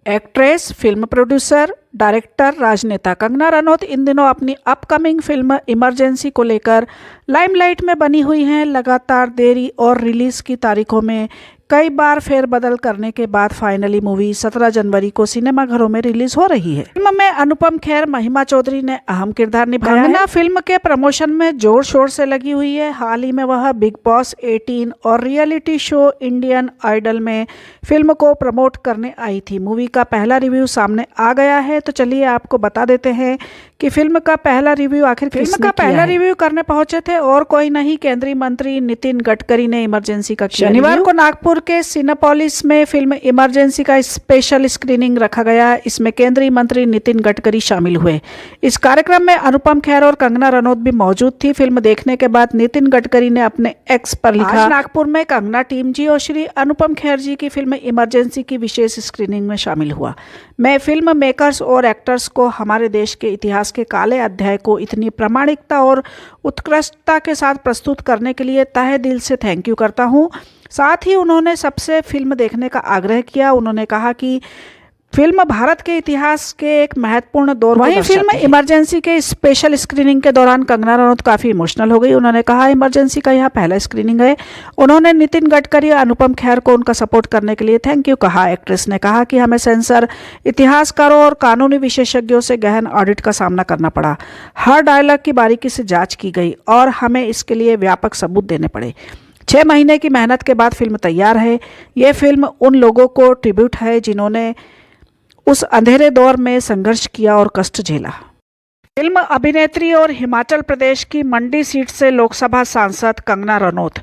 Actress, film producer, director, राजनेता कंगना रनौत इन दिनों अपनी अपकमिंग फिल्म इमरजेंसी को लेकर लाइमलाइट में बनी हुई हैं। लगातार देरी और रिलीज की तारीखों में कई बार फेरबदल करने के बाद फाइनली मूवी 17 जनवरी को सिनेमाघरों में रिलीज हो रही है। फिल्म में अनुपम खेर, महिमा चौधरी ने अहम किरदार निभाया है। कंगना फिल्म के प्रमोशन में जोर शोर से लगी हुई है। हाल ही में वह बिग बॉस 18 और रियलिटी शो इंडियन आइडल में फिल्म को प्रमोट करने आई थी। मूवी का पहला रिव्यू सामने आ गया है, तो चलिए आपको बता देते हैं कि फिल्म का पहला रिव्यू आखिर किसने किया है। रिव्यू करने पहुंचे थे और कोई नहीं, केंद्रीय मंत्री नितिन गडकरी ने इमरजेंसी का किया। शनिवार को नागपुर के सिनेपोलिस में फिल्म इमरजेंसी का स्पेशल स्क्रीनिंग रखा गया। इसमें केंद्रीय मंत्री नितिन गडकरी शामिल हुए। इस कार्यक्रम में अनुपम खेर और कंगना रनौत भी मौजूद थी। फिल्म देखने के बाद नितिन गडकरी ने अपने एक्स पर लिखा, आज नागपुर में कंगना टीम जी और श्री अनुपम खेर जी की फिल्म इमरजेंसी की विशेष स्क्रीनिंग में शामिल हुआ। मैं फिल्म मेकर्स और एक्टर्स को हमारे देश के इतिहास के काले अध्याय को इतनी प्रामाणिकता और उत्कृष्टता के साथ प्रस्तुत करने के लिए तहे दिल से थैंक यू करता हूं। साथ ही उन्होंने सबसे फिल्म देखने का आग्रह किया। उन्होंने कहा कि फिल्म भारत के इतिहास के एक महत्वपूर्ण दौर को दर्शाती है। फिल्म इमरजेंसी के स्पेशल स्क्रीनिंग के दौरान कंगना रनौत काफ़ी इमोशनल हो गई। उन्होंने कहा, इमरजेंसी का यह पहला स्क्रीनिंग है। उन्होंने नितिन गडकरी और अनुपम खेर को उनका सपोर्ट करने के लिए थैंक यू कहा। एक्ट्रेस ने कहा कि हमें सेंसर, इतिहासकारों और कानूनी विशेषज्ञों से गहन ऑडिट का सामना करना पड़ा। हर डायलॉग की बारीकी से जाँच की गई और हमें इसके लिए व्यापक सबूत देने पड़े। 6 महीने की मेहनत के बाद फिल्म तैयार है। ये फिल्म उन लोगों को ट्रिब्यूट है जिन्होंने उस अंधेरे दौर में संघर्ष किया और कष्ट झेला। फिल्म अभिनेत्री और हिमाचल प्रदेश की मंडी सीट से लोकसभा सांसद कंगना रनौत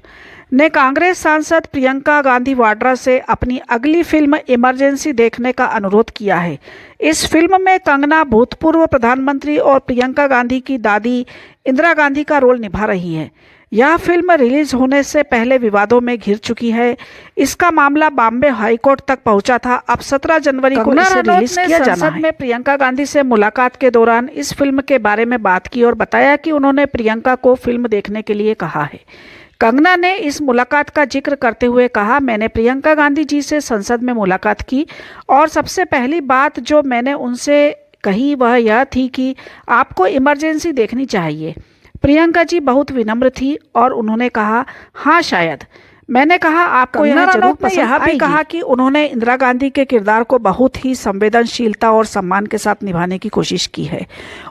ने कांग्रेस सांसद प्रियंका गांधी वाड्रा से अपनी अगली फिल्म इमरजेंसी देखने का अनुरोध किया है। इस फिल्म में कंगना भूतपूर्व प्रधानमंत्री और प्रियंका गांधी की दादी इंदिरा गांधी का रोल निभा रही है। यह फिल्म रिलीज होने से पहले विवादों में घिर चुकी है। इसका मामला बॉम्बे हाईकोर्ट तक पहुंचा था। अब 17 जनवरी को इसे रिलीज किया जाना है। में प्रियंका गांधी से मुलाकात के दौरान इस फिल्म के बारे में बात की और बताया कि उन्होंने प्रियंका को फिल्म देखने के लिए कहा है। कंगना ने इस मुलाकात का जिक्र करते हुए कहा, मैंने प्रियंका गांधी जी से संसद में मुलाकात की और सबसे पहली बात जो मैंने उनसे कही वह यह थी कि आपको इमरजेंसी देखनी चाहिए। प्रियंका जी बहुत विनम्र थी और उन्होंने कहा, हाँ शायद। मैंने कहा आपको यह जरूर पसंद आएगी। यह भी कहा कि उन्होंने इंदिरा गांधी के किरदार को बहुत ही संवेदनशीलता और सम्मान के साथ निभाने की कोशिश की है।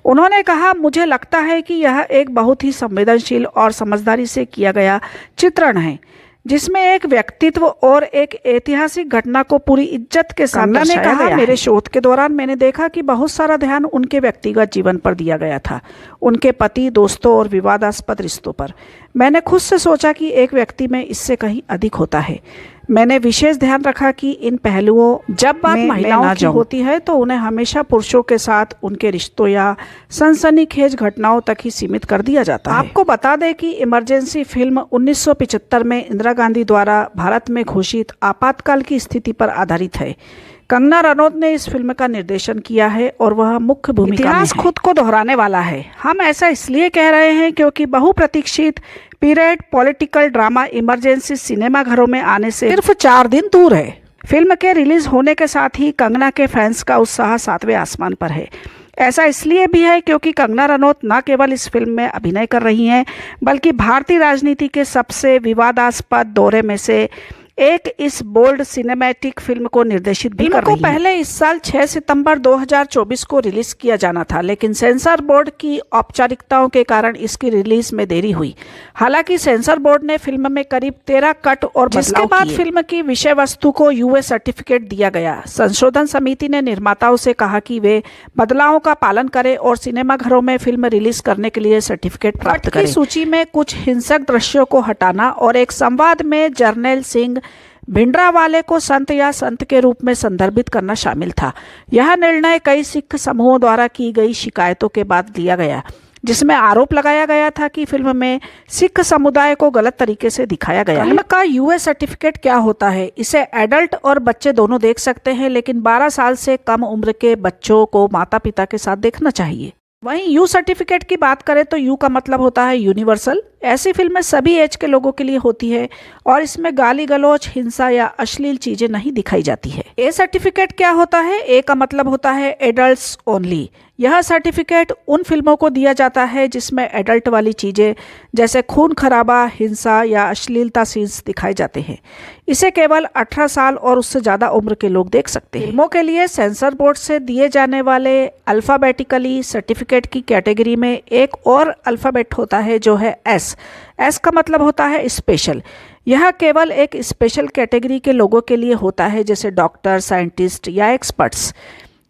उन्होंने कहा, मुझे लगता है कि यह एक बहुत ही संवेदनशील और समझदारी से किया गया चित्रण है जिसमें एक व्यक्तित्व और एक ऐतिहासिक घटना को पूरी इज्जत के साथ दर्शाया गया है। मेरे शोध के दौरान मैंने देखा कि बहुत सारा ध्यान उनके व्यक्तिगत जीवन पर दिया गया था, उनके पति, दोस्तों और विवादास्पद रिश्तों पर। मैंने खुद से सोचा कि एक व्यक्ति में इससे कहीं अधिक होता है। मैंने विशेष ध्यान रखा कि इन पहलुओं जब बात महिलाओं की होती है तो उन्हें हमेशा पुरुषों के साथ उनके रिश्तों या सनसनीखेज घटनाओं तक ही सीमित कर दिया जाता है। आपको बता दें कि इमरजेंसी फिल्म 1975 में इंदिरा गांधी द्वारा भारत में घोषित आपातकाल की स्थिति पर आधारित है। कंगना रनौत ने इस फिल्म का निर्देशन किया है और वह मुख्य भूमिका में है। इतिहास खुद को दोहराने वाला है। हम ऐसा इसलिए कह रहे हैं क्योंकि बहुप्रतीक्षित पीरियड पॉलिटिकल ड्रामा इमरजेंसी सिनेमाघरों में आने से सिर्फ 4 दिन दूर है। फिल्म के रिलीज होने के साथ ही कंगना के फैंस का उत्साह 7वें आसमान पर है। ऐसा इसलिए भी है क्योंकि कंगना रनौत न केवल इस फिल्म में अभिनय कर रही हैं बल्कि भारतीय राजनीति के सबसे विवादास्पद दौरे में से एक इस बोल्ड सिनेमैटिक फिल्म को निर्देशित भी कर रही है। पहले इस साल 6 सितंबर 2024 को रिलीज किया जाना था, लेकिन सेंसर बोर्ड की औपचारिकताओं के कारण इसकी रिलीज में देरी हुई। हालांकि सेंसर बोर्ड ने फिल्म में करीब 13 कट और जिसके बाद फिल्म की विषय वस्तु को यूए सर्टिफिकेट दिया गया। संशोधन समिति ने निर्माताओं से कहा कि वे बदलावों का पालन करें और सिनेमाघरों में फिल्म रिलीज करने के लिए सर्टिफिकेट प्राप्त करें। सूची में कुछ हिंसक दृश्यों को हटाना और एक संवाद में जर्नैल सिंह भिंडरावाले को संत या संत के रूप में संदर्भित करना शामिल था। यह निर्णय कई सिख समूहों द्वारा की गई शिकायतों के बाद लिया गया, जिसमें आरोप लगाया गया था कि फिल्म में सिख समुदाय को गलत तरीके से दिखाया गया। फिल्म का यूए सर्टिफिकेट क्या होता है? इसे एडल्ट और बच्चे दोनों देख सकते हैं, लेकिन 12 साल से कम उम्र के बच्चों को माता पिता के साथ देखना चाहिए। वहीं यू सर्टिफिकेट की बात करें तो यू का मतलब होता है यूनिवर्सल। ऐसी फिल्में सभी एज के लोगों के लिए होती है और इसमें गाली गलौज, हिंसा या अश्लील चीजें नहीं दिखाई जाती है। ए सर्टिफिकेट क्या होता है? ए का मतलब होता है एडल्ट्स ओनली। यह सर्टिफिकेट उन फिल्मों को दिया जाता है जिसमें एडल्ट वाली चीजें जैसे खून खराबा, हिंसा या अश्लीलता सीन्स दिखाए जाते हैं। इसे केवल 18 साल और उससे ज़्यादा उम्र के लोग देख सकते हैं। फिल्मों के लिए सेंसर बोर्ड से दिए जाने वाले अल्फ़ाबेटिकली सर्टिफिकेट की कैटेगरी में एक और अल्फ़ाबेट होता है जो है एस। एस का मतलब होता है स्पेशल। यह केवल एक स्पेशल कैटेगरी के लोगों के लिए होता है जैसे डॉक्टर, साइंटिस्ट या एक्सपर्ट्स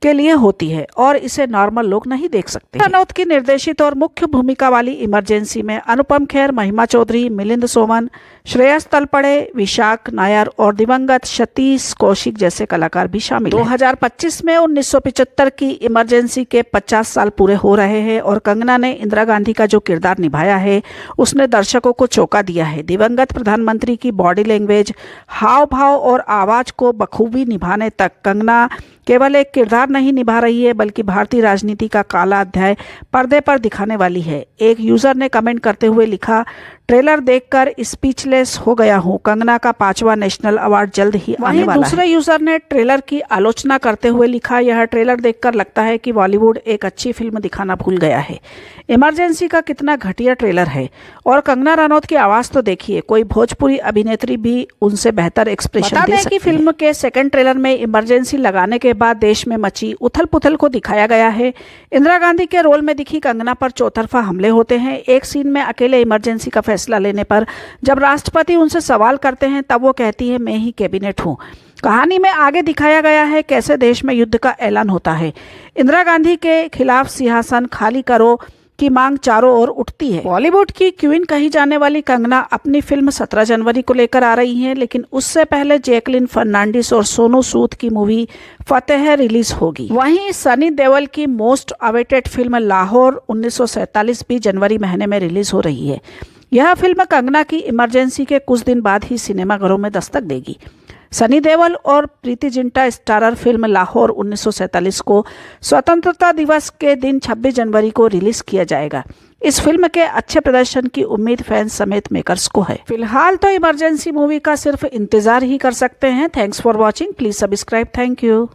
के लिए होती है और इसे नॉर्मल लोग नहीं देख सकते। रनौत की निर्देशित और मुख्य भूमिका वाली इमरजेंसी में अनुपम खेर, महिमा चौधरी, मिलिंद सोमन, श्रेयस तलपड़े, विशाख नायर और दिवंगत सतीश कौशिक जैसे कलाकार भी शामिल हैं। 2025 में 1975 की इमरजेंसी के 50 साल पूरे हो रहे हैं और कंगना ने इंदिरा गांधी का जो किरदार निभाया है उसने दर्शकों को चौंका दिया है। दिवंगत प्रधानमंत्री की बॉडी लैंग्वेज, हाव भाव और आवाज को बखूबी निभाने तक कंगना केवल एक किरदार नहीं निभा रही है बल्कि भारतीय राजनीति का काला अध्याय पर्दे पर दिखाने वाली है। एक यूजर ने कमेंट करते हुए लिखा, ट्रेलर देखकर स्पीचलेस हो गया हूं। कंगना का 5वां नेशनल अवार्ड जल्द ही आने वाला है। दूसरे यूजर ने ट्रेलर की आलोचना करते हुए लिखा, यह ट्रेलर देखकर लगता है कि बॉलीवुड एक अच्छी फिल्म दिखाना भूल गया है। इमरजेंसी का कितना घटिया ट्रेलर है और कंगना रनौत की आवाज तो देखिए, कोई भोजपुरी अभिनेत्री भी उनसे बेहतर एक्सप्रेशन दे सकती है। फिल्म के सेकंड ट्रेलर में इमरजेंसी लगाने के बाद देश में मची उथल पुथल को दिखाया गया है। इंदिरा गांधी के रोल में दिखी कंगना पर चौतरफा हमले होते हैं। एक सीन में अकेले इमरजेंसी का फैसला लेने पर जब राष्ट्रपति उनसे सवाल करते हैं तब वो कहती है, मैं ही कैबिनेट हूँ। कहानी में आगे दिखाया गया है कैसे देश में युद्ध का ऐलान होता है। इंदिरा गांधी के खिलाफ सिंहासन खाली करो की मांग चारों ओर उठती है। बॉलीवुड की क्वीन कही जाने वाली कंगना अपनी फिल्म 17 जनवरी को लेकर आ रही हैं, लेकिन उससे पहले जैकलिन फर्नांडिस और सोनू सूद की मूवी फतेह रिलीज होगी। वहीं सनी देओल की मोस्ट अवेटेड फिल्म लाहौर 1947 भी जनवरी महीने में रिलीज हो रही है। यह फिल्म कंगना की इमरजेंसी के कुछ दिन बाद ही सिनेमाघरों में दस्तक देगी। सनी देओल और प्रीति जिंटा स्टारर फिल्म लाहौर 1947 को स्वतंत्रता दिवस के दिन 26 जनवरी को रिलीज किया जाएगा। इस फिल्म के अच्छे प्रदर्शन की उम्मीद फैंस समेत मेकर्स को है। फिलहाल तो इमरजेंसी मूवी का सिर्फ इंतजार ही कर सकते हैं। Thanks for watching, please subscribe. Thank you.